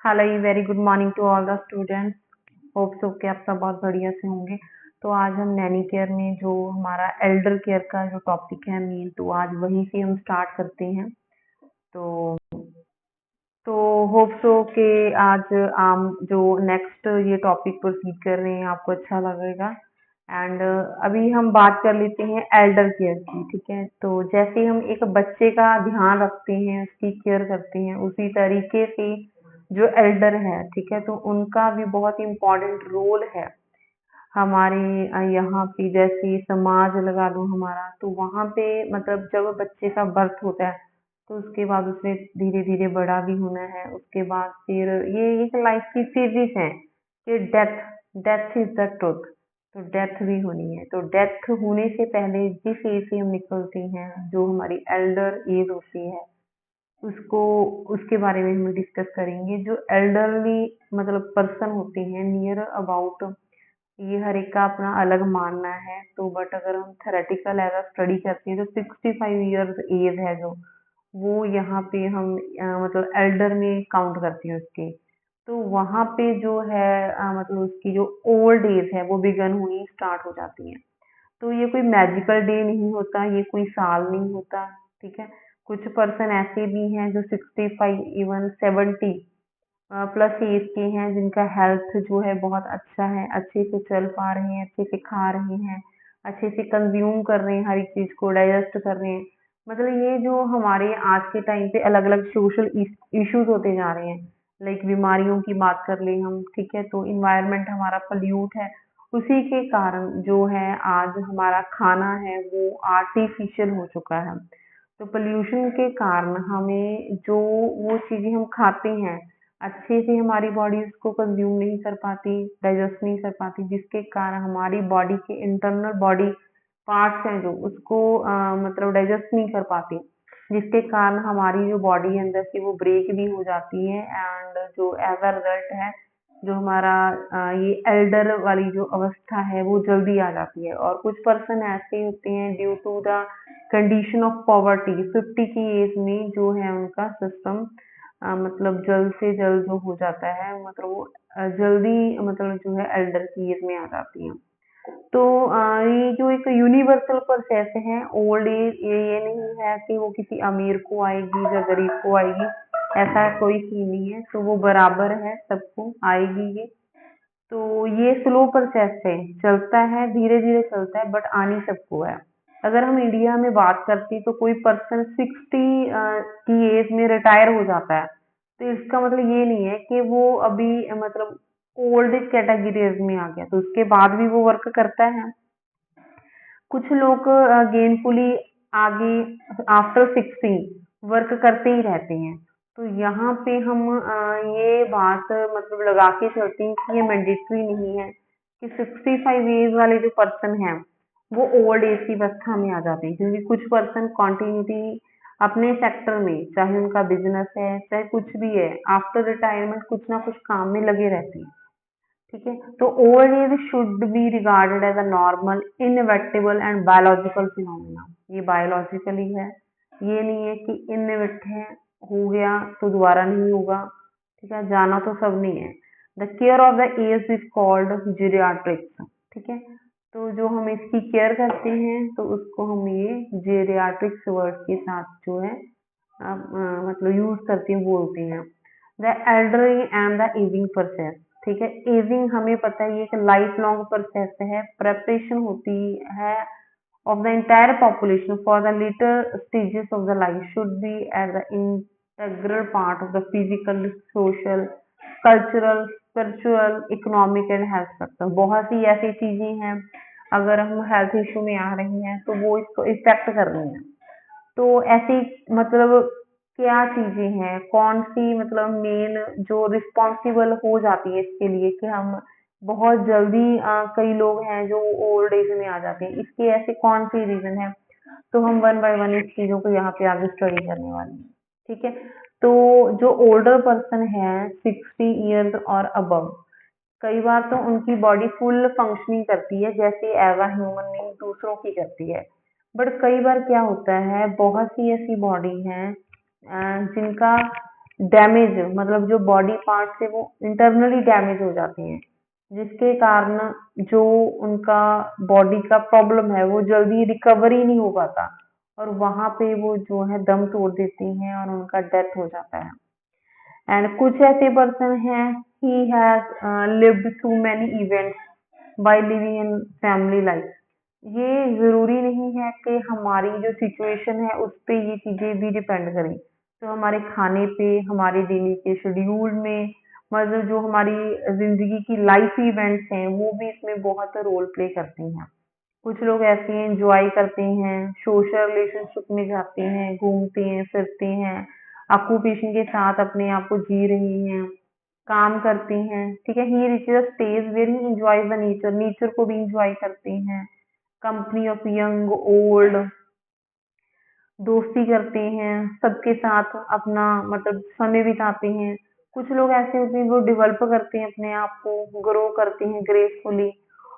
Hello, very good morning to all the students. Hope so कि आप सब बहुत बढ़िया से होंगे। तो आज हम नैनी केयर में जो हमारा एल्डर केयर का जो टॉपिक है मेन, तो आज वहीं से हम स्टार्ट करते हैं। तो तो होप सो कि आज हम जो नेक्स्ट ये टॉपिक प्रोसीड कर रहे हैं आपको अच्छा लगेगा। एंड अभी हम बात कर लेते हैं एल्डर केयर की। ठीक है, तो जैसे हम एक बच्चे का ध्यान रखते हैं, उसकी केयर करते हैं, उसी तरीके से जो एल्डर है, ठीक है, तो उनका भी बहुत इम्पोर्टेंट रोल है हमारे यहाँ पे। जैसे समाज लगा लो हमारा, तो वहाँ पे मतलब जब बच्चे का बर्थ होता है तो उसके बाद उसे धीरे धीरे बड़ा भी होना है। उसके बाद फिर ये एक लाइफ की फेजेस हैं कि death death is the truth. तो डेथ भी होनी है, तो डेथ होने से पहले जिस एज से हम निकलते हैं, जो हमारी एल्डर एज होती है, उसको उसके बारे में हम डिस्कस करेंगे। जो एल्डरली मतलब पर्सन होते हैं नियर अबाउट, ये हर एक का अपना अलग मानना है। तो बट अगर हम थेरेटिकल एज स्टडी करते हैं तो 65 ईयर्स एज है जो, वो यहाँ पे हम मतलब एल्डर में काउंट करते हैं उसके। तो वहाँ पे जो है मतलब उसकी जो ओल्ड एज है वो बिगन होनी स्टार्ट हो जाती है। तो ये कोई मैजिकल डे नहीं होता, ये कोई साल नहीं होता। ठीक है, कुछ पर्सन ऐसे भी हैं जो 65 इवन 70 प्लस एज के हैं, जिनका हेल्थ जो है बहुत अच्छा है, अच्छे से चल पा रहे हैं, अच्छे से खा रहे हैं, अच्छे से कंज्यूम कर रहे हैं, हर एक चीज को डाइजेस्ट कर रहे हैं। मतलब ये जो हमारे आज के टाइम पे अलग अलग सोशल इश्यूज होते जा रहे हैं, लाइक बीमारियों की बात कर ले हम, ठीक है, तो इन्वायरमेंट हमारा पल्यूट है। उसी के कारण जो है आज हमारा खाना है वो आर्टिफिशियल हो चुका है। तो पोल्यूशन के कारण हमें जो वो चीजें हम खाते हैं, अच्छे से हमारी बॉडी उसको कंज्यूम नहीं कर पाती, डाइजेस्ट नहीं कर पाती, जिसके कारण हमारी बॉडी के इंटरनल बॉडी पार्ट्स हैं जो उसको मतलब डाइजेस्ट नहीं कर पाती, जिसके कारण हमारी जो बॉडी है अंदर से वो ब्रेक भी हो जाती है। एंड जो एज अ रिजल्ट है, जो हमारा ये एल्डर वाली जो अवस्था है वो जल्दी आ जाती है। और कुछ पर्सन ऐसे होते हैं due to the condition of poverty, 50 की एज में जो है उनका सिस्टम मतलब जल्द से जल्द जो हो जाता है, मतलब वो जल्दी मतलब जो है एल्डर की एज में आ जाती है। तो ये जो एक यूनिवर्सल प्रोसेस है ओल्ड एज, ये नहीं है कि वो किसी अमीर को आएगी या गरीब को आएगी, ऐसा कोई सीन नहीं है। तो वो बराबर है, सबको आएगी ये। तो ये स्लो प्रोसेस है, चलता है, धीरे धीरे चलता है, बट आनी सबको है। अगर हम इंडिया में बात करते तो कोई पर्सन 60 की एज में रिटायर हो जाता है, तो इसका मतलब ये नहीं है कि वो अभी मतलब ओल्ड कैटेगरीज में आ गया, तो उसके बाद भी वो वर्क करता है। कुछ लोग गेनफुली आगे आफ्टर 60 वर्क करते ही रहते हैं। तो यहाँ पे हम ये बात मतलब लगा के चलते हैं कि ये मैंडेटरी नहीं है कि 65 एज वाले जो पर्सन हैं वो ओल्ड एज की अवस्था में आ जाते हैं, क्योंकि कुछ पर्सन कॉन्टिन्यूटी अपने सेक्टर में, चाहे उनका बिजनेस है चाहे कुछ भी है, आफ्टर रिटायरमेंट कुछ ना कुछ काम में लगे रहते हैं। ठीक है, तो old age should be regarded as a normal inevitable and biological phenomena. ये बायोलॉजिकली है, ये नहीं है कि इनएविट है, हो गया तो दोबारा नहीं होगा। ठीक है, जाना तो सब नहीं है। The care of the age is called geriatrics. ठीक है, तो जो हम इसकी केयर करते हैं तो उसको हम ये जीरियाट्रिक्स वर्ड के साथ जो है मतलब यूज करते हैं, बोलते हैं। The elderly and the ageing process. ठीक है, एजिंग हमें पता है ये एक लाइफ लॉन्ग प्रोसेस है, प्रेपरेशन होती है of the entire population for the later stages of the life should be at the integral part of the physical, social, cultural, spiritual, economic and health sector। बहुत सी ऐसी चीजें हैं, अगर हम health issue में आ रही हैं तो वो इसको इफेक्ट कर रही हैं। तो ऐसी मतलब क्या चीजें हैं, कौन सी मतलब मेन जो रिस्पॉन्सिबल हो जाती है इसके लिए कि हम बहुत जल्दी कई लोग हैं जो ओल्ड एज में आ जाते हैं, इसके ऐसे कौन सी रीजन है। तो हम वन बाय वन इस चीजों को यहाँ पे आगे स्टडी करने वाले हैं। ठीक है, तो जो ओल्डर पर्सन है 60 ईयर्स और अबव, कई बार तो उनकी बॉडी फुल फंक्शनिंग करती है जैसे एज अ ह्यूमन बीइंग दूसरों की करती है। बट कई बार क्या होता है, बहुत सी ऐसी बॉडी हैं जिनका डैमेज, मतलब जो बॉडी पार्ट्स है वो इंटरनली डैमेज हो जाते हैं, जिसके कारण जो उनका बॉडी का प्रॉब्लम है वो जल्दी रिकवरी नहीं हो पाता, और वहां पे वो जो है दम तोड़ देते हैं और उनका डेथ हो जाता है। एंड कुछ ऐसे पर्सन हैं, he has lived through many events by living in family life. ये जरूरी नहीं है कि हमारी जो सिचुएशन है उस पे ये चीजें भी डिपेंड करें, तो हमारे खाने पे, हमारे डेली के शेड्यूल में, मतलब जो हमारी जिंदगी की लाइफ इवेंट्स हैं वो भी इसमें बहुत रोल प्ले करती हैं। कुछ लोग ऐसे हैं, एंजॉय करते हैं, सोशल रिलेशनशिप में जाते हैं, घूमते हैं, फिरते हैं, ऑक्यूपेशन के साथ अपने आप को जी रही हैं, काम करती हैं, ठीक है। He reaches a stage where he enjoys the nature, nature को भी एंजॉय करते हैं, कंपनी ऑफ यंग ओल्ड, दोस्ती करते हैं, सबके साथ अपना मतलब समय बिताते हैं। कुछ लोग ऐसे होते हैं वो डेवलप करते हैं अपने आप को, ग्रो करते हैं ग्रेसफुली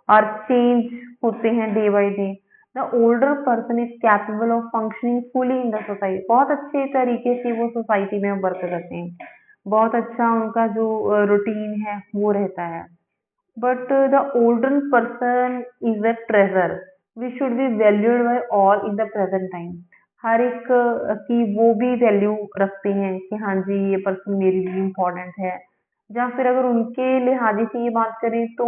और चेंज होते हैं day by day. The older person is capable of functioning fully in the society, बहुत अच्छे तरीके से वो सोसाइटी में वर्क करते हैं, बहुत अच्छा उनका जो रूटीन है वो रहता है। But the older person is a treasure which should be valued by all in the present time। हर एक की वो भी वैल्यू रखते हैं कि हाँ जी ये पर्सन मेरे लिए इम्पोर्टेंट है, या फिर अगर उनके लिहाजे से ये बात करें तो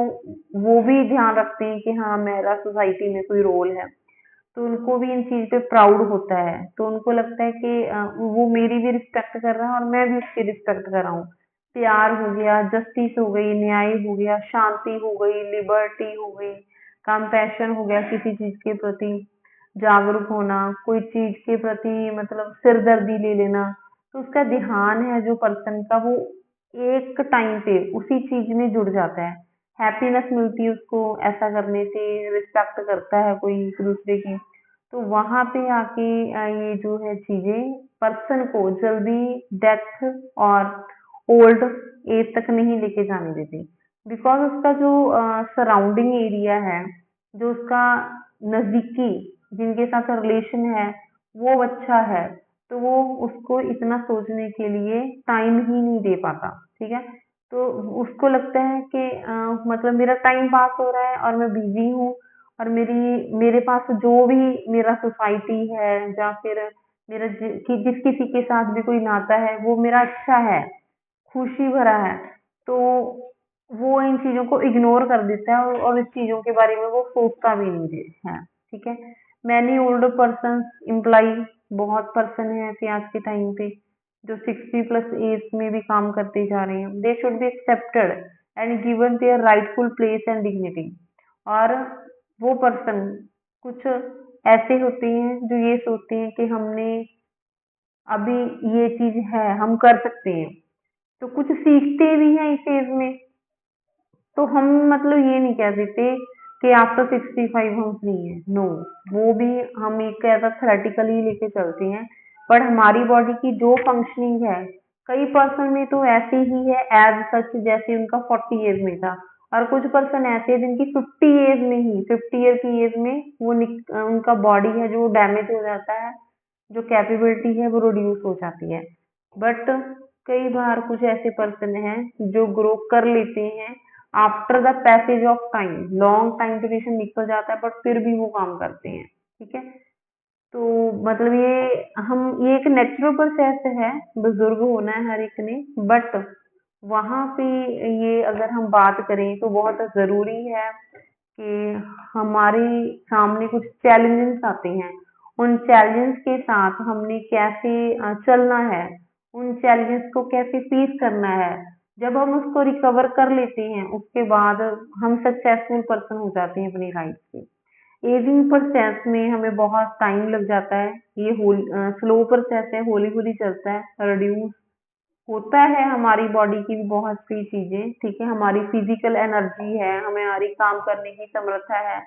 वो भी ध्यान रखते हैं कि हाँ मेरा सोसाइटी में कोई रोल है, तो उनको भी इन चीज पे प्राउड होता है, तो उनको लगता है कि वो मेरी भी रिस्पेक्ट कर रहा है और मैं भी उसकी रिस्पेक्ट कर रहा हूँ। प्यार हो गया, जस्टिस हो गई, न्याय हो गया, शांति हो गई, लिबर्टी हो गई, कंपैशन हो गया, किसी चीज के प्रति जागरूक होना, कोई चीज के प्रति मतलब सिरदर्दी ले लेना, तो उसका ध्यान है जो पर्सन का वो एक टाइम पे उसी चीज में जुड़ जाता है, हैप्पीनेस मिलती है उसको ऐसा करने से, रिस्पेक्ट करता है कोई एक दूसरे की, तो वहां पे आके ये जो है चीजें पर्सन को जल्दी डेथ और ओल्ड एज तक नहीं लेके जाने देती, बिकॉज उसका जो सराउंडिंग एरिया है, जो उसका नजदीकी जिनके साथ रिलेशन है वो अच्छा है, तो वो उसको इतना सोचने के लिए टाइम ही नहीं दे पाता, ठीक है। तो उसको लगता है कि मतलब मेरा टाइम पास हो रहा है और मैं बिजी हूँ, और मेरे पास जो भी मेरा सोसाइटी है या फिर मेरा जिस किसी के साथ भी कोई नाता है वो मेरा अच्छा है, खुशी भरा है, तो वो इन चीजों को इग्नोर कर देता है और इस चीजों के बारे में वो सोचता भी नहीं है, ठीक है। मैनी ओल्डर पर्सन इम्प्लाई, बहुत पर्सन है ऐसे आज के टाइम पे जो 60+ एज में भी काम करते जा रहे हैं। They should be accepted and given their rightful place and dignity. और वो पर्सन कुछ ऐसे होते हैं जो ये सोचते हैं कि हमने अभी ये चीज है हम कर सकते हैं, तो कुछ सीखते भी हैं इस एज में, तो हम मतलब ये नहीं कह सकते कि आफ्टर 65 हम फ्री हैं, नो। वो भी हम एक ऐसा थ्योरेटिकली लेके चलते हैं, पर हमारी बॉडी की जो फंक्शनिंग है, कई पर्सन में तो ऐसे ही है एज सच जैसे उनका 40 एज में था, और कुछ पर्सन ऐसे हैं जिनकी 50 एज में ही 50 ईयर की एज में वो उनका बॉडी है जो डैमेज हो जाता है, जो कैपेबिलिटी है वो रिड्यूस हो जाती है। बट कई बार कुछ ऐसे पर्सन हैं जो ग्रो कर लेते हैं after the passage of time, long time duration निकल जाता है बट फिर भी वो काम करते हैं, ठीक है। तो मतलब ये एक नेचुरल प्रोसेस है, बुजुर्ग होना है हर एक ने, बट वहां पे ये अगर हम बात करें तो बहुत जरूरी है कि हमारे सामने कुछ चैलेंजेस आते हैं, उन चैलेंजेस के साथ हमने कैसे चलना है, उन चैलेंजेस को कैसे फेस करना है। जब हम उसको रिकवर कर लेते हैं उसके बाद हम सक्सेसफुल पर्सन हो जाते हैं अपनी लाइफ में। एजिंग प्रोसेस में हमें बहुत टाइम लग जाता है, ये स्लो प्रोसेस है, होली होली चलता है, रिड्यूस होता है हमारी बॉडी की भी बहुत सी चीजें, ठीक है। हमारी फिजिकल एनर्जी है, हमारी काम करने की समर्था है,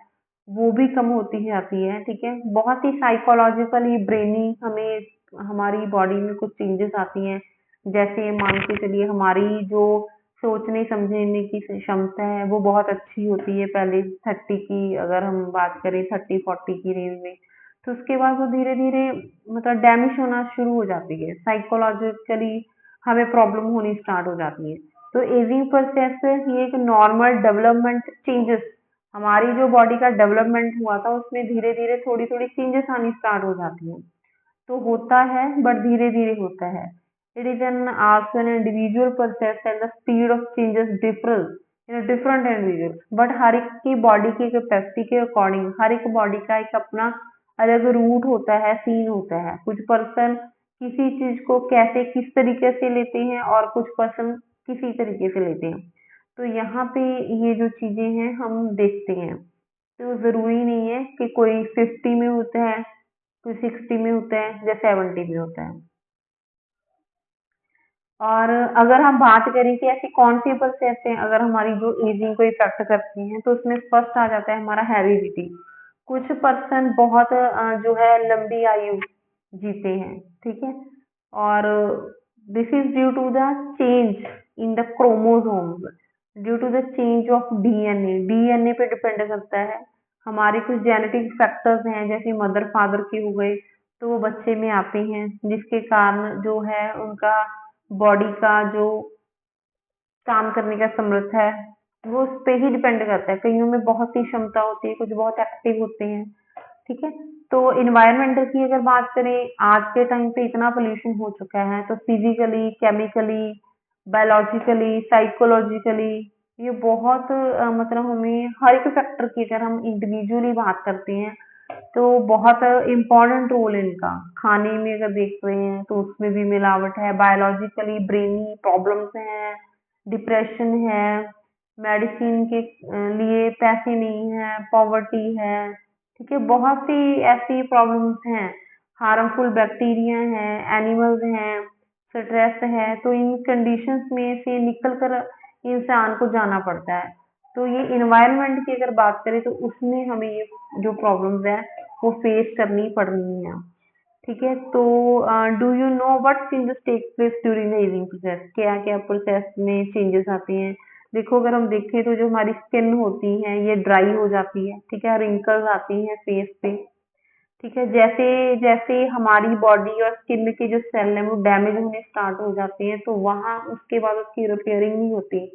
वो भी कम होती जाती है, ठीक है। बहुत ही साइकोलॉजिकली ब्रेनी हमें हमारी बॉडी में कुछ चेंजेस आती हैं, जैसे मान के चलिए हमारी जो सोचने समझने की क्षमता है वो बहुत अच्छी होती है पहले 30 की, अगर हम बात करें 30-40 की रेंज में, तो उसके बाद वो धीरे धीरे मतलब डैमेज होना शुरू हो जाती है साइकोलॉजिकली। हमें प्रॉब्लम होनी स्टार्ट हो जाती है। तो एजिंग प्रोसेस ये एक नॉर्मल डेवलपमेंट चेंजेस, हमारी जो बॉडी का डेवलपमेंट हुआ था उसमें धीरे धीरे थोड़ी थोड़ी चेंजेस आनी स्टार्ट हो जाती हैं। तो होता है बट धीरे धीरे होता है। It is an also an individual process and the speed of changes difference in different individual, but हर एक की बॉडी की कैपेसिटी के अकॉर्डिंग हर एक बॉडी का एक अपना अलग रूट होता है, सीन होता है। कुछ पर्सन किसी चीज को कैसे किस तरीके से लेते हैं और कुछ पर्सन किसी तरीके से लेते हैं। तो यहाँ पे ये जो चीजें हैं हम देखते हैं। तो जरूरी नहीं है कि कोई 50 में होता है, कोई 60 में होता है या 70 में होता है। और अगर हम बात करें कि ऐसी कौन सी प्रोसेस है अगर हमारी जो एजिंग को इफेक्ट करती हैं, तो उसमें फर्स्ट आ जाता है हमारा हेरिडिटी। कुछ पर्सन बहुत जो है लंबी आयु जीते हैं, ठीक है। और this is due to the change in the chromosomes, due to the change of DNA. DNA पे डिपेंड करता है। हमारे कुछ जेनेटिक फैक्टर्स हैं जैसे मदर फादर के हो गए, तो वो बच्चे में आते हैं, जिसके कारण जो है उनका बॉडी का जो काम करने का समर्थ है वो उस पे ही डिपेंड करता है। कईयों में बहुत सी क्षमता होती है, कुछ बहुत एक्टिव होते हैं, ठीक है। तो इन्वायरमेंटल की अगर बात करें, आज के टाइम पे इतना पोल्यूशन हो चुका है, तो फिजिकली, केमिकली, बायोलॉजिकली, साइकोलॉजिकली ये बहुत मतलब हमें हर एक फैक्टर की अगर हम इंडिविजुअली बात करते हैं तो बहुत इम्पोर्टेंट रोल है इनका। खाने में अगर देख रहे हैं तो उसमें भी मिलावट है, बायोलॉजिकली ब्रेनी प्रॉब्लम्स हैं, डिप्रेशन है, मेडिसिन के लिए पैसे नहीं है, पॉवर्टी है, ठीक है। बहुत सी ऐसी प्रॉब्लम्स हैं, हार्मफुल बैक्टीरिया हैं, एनिमल्स हैं, स्ट्रेस है। तो इन कंडीशंस में से निकल कर इंसान को जाना पड़ता है। तो ये इन्वायरमेंट की अगर बात करें तो उसमें हमें ये जो प्रॉब्लम्स है वो फेस करनी पड़ रही हैं, ठीक है। तो do you know what changes take place during the ageing process, क्या क्या प्रोसेस में चेंजेस आती हैं। देखो अगर हम देखें तो जो हमारी स्किन होती है ये ड्राई हो जाती है, ठीक है, रिंकल्स आती हैं फेस पे, ठीक है। जैसे जैसे हमारी बॉडी और स्किन के जो सेल हैं वो डैमेज होने स्टार्ट हो जाते हैं, तो वहां उसके बाद उसकी रिपेयरिंग नहीं होती।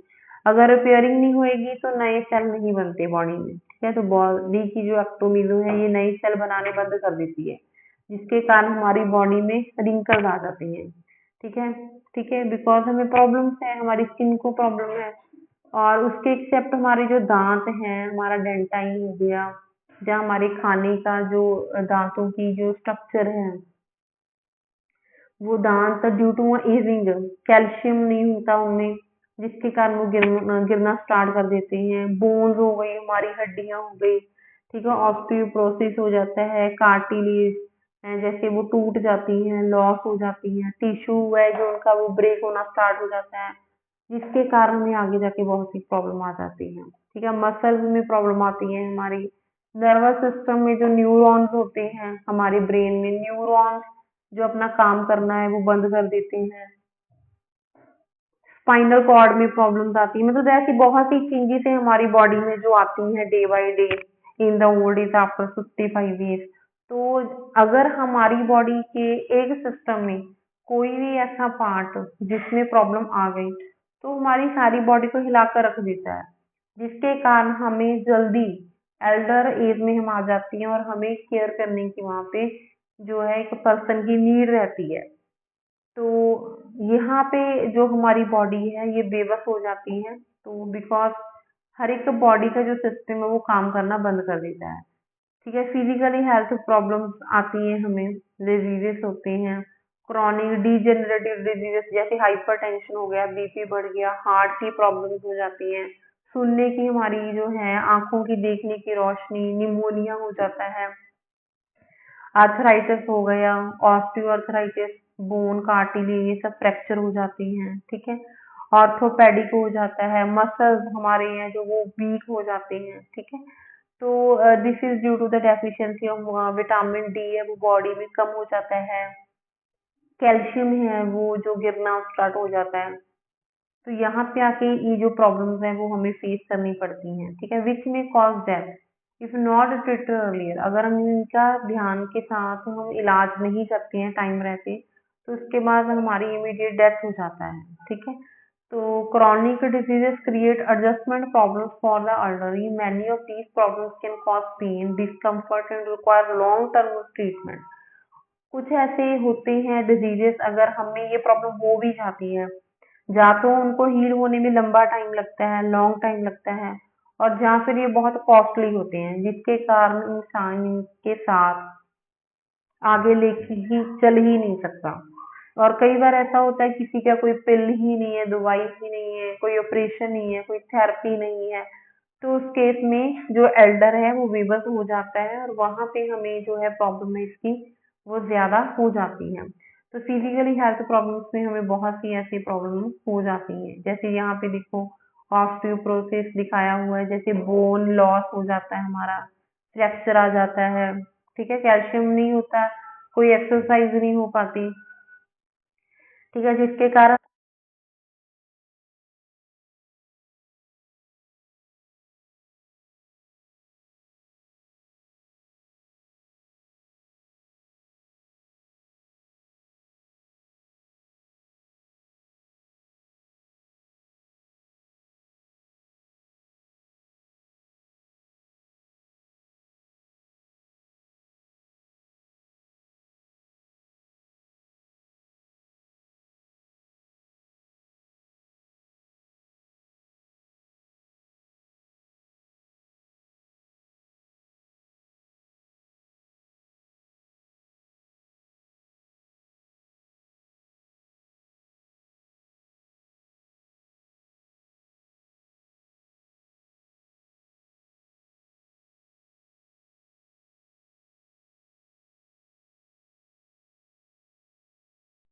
अगर रिपेयरिंग नहीं होएगी तो नए सेल नहीं बनते बॉडी में, ठीक है। तो बॉडी की जो एक्टोमीजो है ये नए सेल बनाने बंद कर देती है, जिसके कारण हमारी बॉडी में रिंकल्स आ जाती हैं, ठीक है। ठीक है, बिकॉज हमें प्रॉब्लम्स है, हमारी स्किन को प्रॉब्लम है। और उसके एक्सेप्ट हमारे जो दांत हैं, हमारा डेंटाइन हो गया, जहाँ हमारे खाने का जो दांतों की जो स्ट्रक्चर है, वो दांत ड्यू टू एजिंग कैल्शियम नहीं होता उनमें, जिसके कारण वो गिरना स्टार्ट कर देते हैं। बोन्स हो गई, हमारी हड्डियां हो गई, ठीक है, ऑस्टियोपोरोसिस हो जाता है, कार्टिलेज है जैसे वो टूट जाती हैं, लॉस हो जाती हैं, टिश्यू है जो उनका वो ब्रेक होना स्टार्ट हो जाता है, जिसके कारण हमें आगे जाके बहुत सी प्रॉब्लम आ जाती है, ठीक है। मसल्स में प्रॉब्लम आती है, हमारी नर्वस सिस्टम में जो न्यूरॉन्स होते हैं, हमारे ब्रेन में न्यूरॉन्स जो अपना काम करना है वो बंद कर देते हैं। स्पाइनल कॉर्ड में प्रॉब्लम्स आती है। मतलब ऐसी बहुत सी चेंजेस है हमारी बॉडी में जो आती हैं day by day in the old age after 55 years. तो अगर हमारी बॉडी के एक सिस्टम में कोई भी ऐसा पार्ट जिसमें प्रॉब्लम आ गई तो हमारी सारी बॉडी को हिलाकर रख देता है, जिसके कारण हमें जल्दी एल्डर एज में हम आ जाती हैं और हमें केयर करने की वहां पे जो है एक पर्सन की नीड रहती है। तो यहाँ पे जो हमारी बॉडी है ये बेबस हो जाती है, तो बिकॉज हर एक बॉडी का जो सिस्टम है वो काम करना बंद कर देता है, ठीक है। फिजिकली हेल्थ प्रॉब्लम्स आती हैं हमें, डिजीजेस होते हैं, क्रॉनिक डीजेनरेटिव डिजीजेस जैसे हाइपरटेंशन हो गया, बीपी बढ़ गया, हार्ट की प्रॉब्लम्स हो जाती हैं, सुनने की हमारी जो है आंखों की देखने की रोशनी, निमोनिया हो जाता है, आर्थराइटिस हो गया, ऑस्टियोआर्थराइटिस, बोन कार्टिलेज ये सब फ्रैक्चर हो जाती हैं, ठीक है। ऑर्थोपेडिक हो जाता है, मसल्स हमारे हैं जो वो वीक हो जाते हैं, ठीक है। तो this is due to the deficiency of vitamin D है वो बॉडी में कम हो जाता है, कैल्शियम है वो जो गिरना स्टार्ट हो जाता है। तो यहाँ पे आके ये जो प्रॉब्लम्स हैं वो हमें फेस करनी पड़ती हैं, ठीक है, विच में cause death if not treated earlier. अगर हम इनका ध्यान के साथ हम इलाज नहीं करते हैं टाइम रहते, तो उसके बाद हमारी इमीडिएट डेथ हो जाता है। ठीक है, तो chronic diseases create adjustment problems for the elderly. Many of these problems can cause pain, discomfort and require long term treatment. कुछ ऐसे होते हैं डिजीजेस, अगर हमें ये प्रॉब्लम हो भी जाती है, या तो उनको हील होने में लंबा टाइम लगता है, लॉन्ग टाइम लगता है, और जहाँ फिर ये बहुत कॉस्टली होते हैं, जिसके कारण इंसान के साथ आगे लेके ही चल ही नहीं सकता। और कई बार ऐसा होता है किसी का कोई पिल ही नहीं है, दवाई ही नहीं है, कोई ऑपरेशन नहीं है, कोई थेरेपी नहीं है, तो उस केस में जो एल्डर है वो बेबस हो जाता है, और वहां पे हमें जो है प्रॉब्लम है इसकी वो ज्यादा हो जाती है। तो फिजिकली हेल्थ प्रॉब्लम्स में हमें बहुत सी ऐसी प्रॉब्लम हो जाती हैं, जैसे यहाँ पे देखो ऑस्टियोपोरोसिस दिखाया हुआ है, जैसे बोन लॉस हो जाता है हमारा, फ्रैक्चर आ जाता है। ठीक है, कैल्शियम नहीं होता, कोई एक्सरसाइज नहीं हो पाती। ठीक है, जिसके कारण